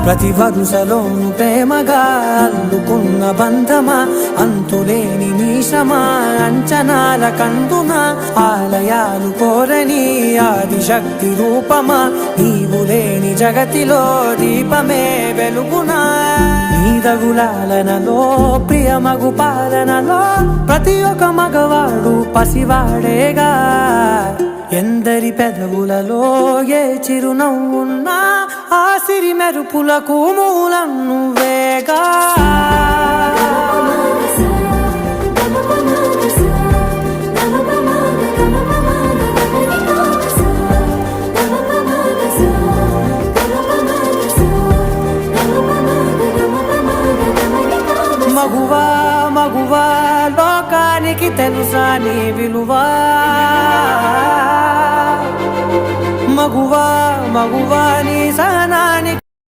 ప్రతి వరుసలోను ప్రేమగా అల్లుకున్న బంధమా, అంతులేని నీశమా అంచనాల కందున, ఆలయాలు కోరని ఆదిశక్తి రూపమా, నీవు లేని జగతిలో దీపమే వెలుగునా. నీదగులాలనలో ప్రియమగు పాలనలో ప్రతి ఒక్క మగవాడు పసివాడేగా. ఎందరి పెదవులలో ఏ చిరునవ్వున్నా ఆ సిరి మెరుపులకు మూలం నువ్వేగా. మగువా మగువా లోకానికి తెలుసా నీ విలువా, మగువా మగువా నీ సహనానికి